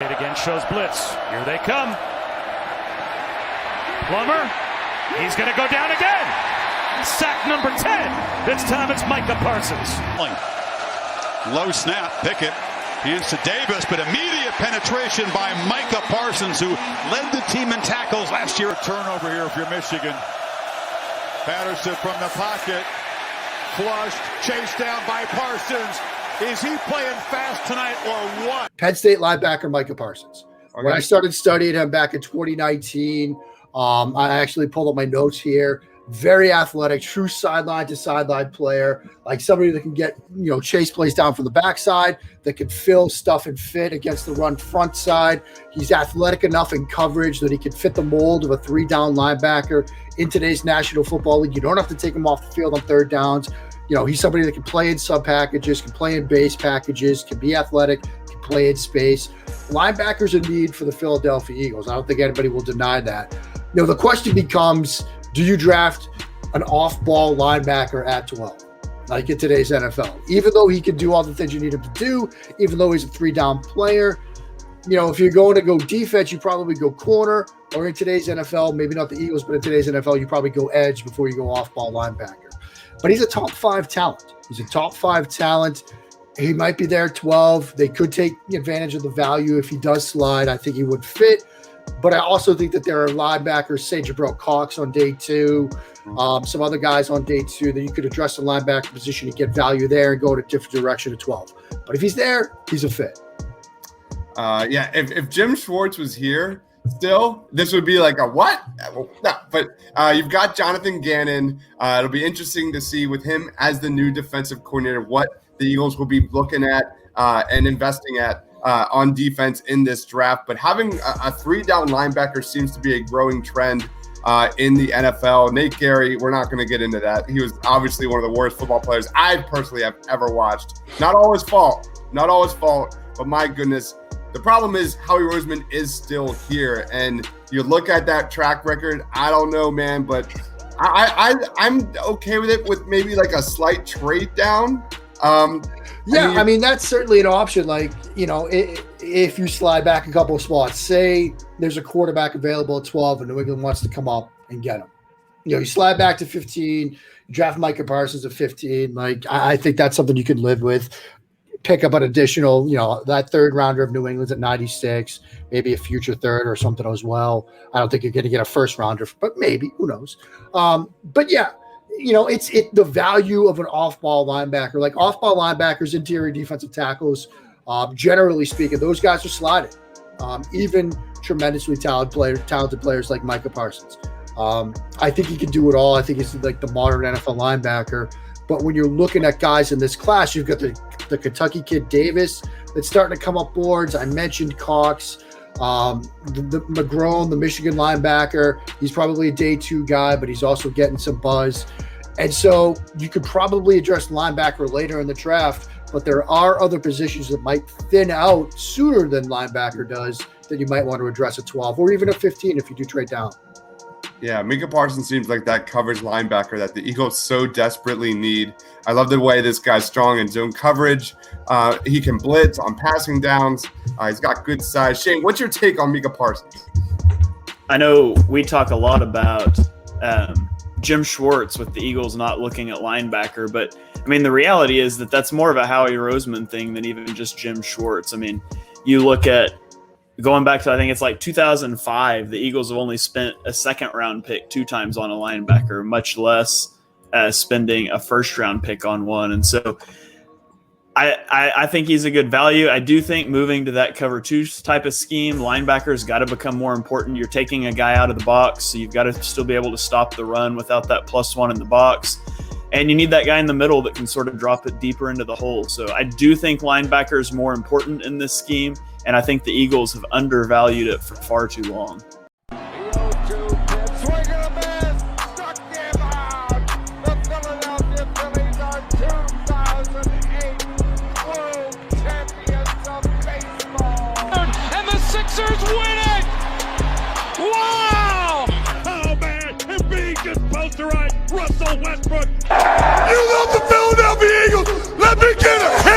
It again shows blitz. Here they come. Plummer. He's going to go down again. Sack number 10. This time it's Micah Parsons. Low snap. Pickett hands to Davis, but immediate penetration by Micah Parsons, who led the team in tackles last year. Turnover here if you're Michigan. Patterson from the pocket. Flushed. Chased down by Parsons. Is he playing fast tonight or what? Penn State linebacker Micah Parsons. Okay. When I started studying him back in 2019, I actually pulled up my notes here. Very athletic, true sideline to sideline player, like somebody that can get, chase plays down from the backside, that can fill stuff and fit against the run front side. He's athletic enough in coverage that he can fit the mold of a 3-down linebacker in today's National Football League. You don't have to take him off the field on third downs. He's somebody that can play in sub packages, can play in base packages, can be athletic, can play in space. Linebackers are need for the Philadelphia Eagles. I don't think anybody will deny that. The question becomes, do you draft an off-ball linebacker at 12, like in today's NFL? Even though he can do all the things you need him to do, even though he's a 3-down player, if you're going to go defense, you probably go corner, or in today's NFL, maybe not the Eagles, but in today's NFL, you probably go edge before you go off-ball linebacker. But he's a top 5 talent. He's a top 5 talent. He might be there at 12. They could take advantage of the value if he does slide. I think he would fit. But I also think that there are linebackers, say Jabril Cox on day 2, some other guys on day 2 that you could address the linebacker position and get value there and go in a different direction at 12. But if he's there, he's a fit. If Jim Schwartz was here, still, this would be like a what? No, but you've got Jonathan Gannon. It'll be interesting to see with him as the new defensive coordinator what the Eagles will be looking at and investing at on defense in this draft. But having a 3-down linebacker seems to be a growing trend in the NFL. Nate Gary, we're not going to get into that. He was obviously one of the worst football players I personally have ever watched. Not all his fault, but my goodness. The problem is Howie Roseman is still here, and you look at that track record. I don't know, man, but I'm okay with it with maybe like a slight trade down. I mean that's certainly an option. Like if you slide back a couple of spots, say there's a quarterback available at 12, and New England wants to come up and get him. You slide back to 15, you draft Micah Parsons at 15. Like I think that's something you can live with. Pick up an additional, that third rounder of New England's at 96, maybe a future third or something as well. I don't think you're going to get a first rounder, but maybe, who knows? But yeah, it's the value of an off-ball linebacker. Like off-ball linebackers, interior defensive tackles, generally speaking, those guys are sliding. Even tremendously talented players like Micah Parsons. I think he can do it all. I think he's like the modern NFL linebacker. But when you're looking at guys in this class, you've got the Kentucky kid Davis that's starting to come up boards. I mentioned Cox, the McGrone, the Michigan linebacker. He's probably a day 2 guy, but he's also getting some buzz. And so you could probably address linebacker later in the draft, but there are other positions that might thin out sooner than linebacker does that you might want to address at 12 or even at 15 if you do trade down. Yeah, Micah Parsons seems like that coverage linebacker that the Eagles so desperately need. I love the way this guy's strong in zone coverage. He can blitz on passing downs. He's got good size. Shane, what's your take on Micah Parsons? I know we talk a lot about Jim Schwartz with the Eagles not looking at linebacker, but I mean, the reality is that that's more of a Howie Roseman thing than even just Jim Schwartz. I mean, you look at going back to, I think it's like 2005, the Eagles have only spent a 2nd-round pick 2 times on a linebacker, much less spending a 1st-round pick on one. And so I think he's a good value. I do think moving to that cover 2 type of scheme, linebackers got to become more important. You're taking a guy out of the box, so you've got to still be able to stop the run without that +1 in the box. And you need that guy in the middle that can sort of drop it deeper into the hole. So I do think linebacker is more important in this scheme, and I think the Eagles have undervalued it for far too long. And the Sixers win it! Wow! Oh man, and being just posterized Russell Westbrook. You love the Philadelphia Eagles. Let me get it.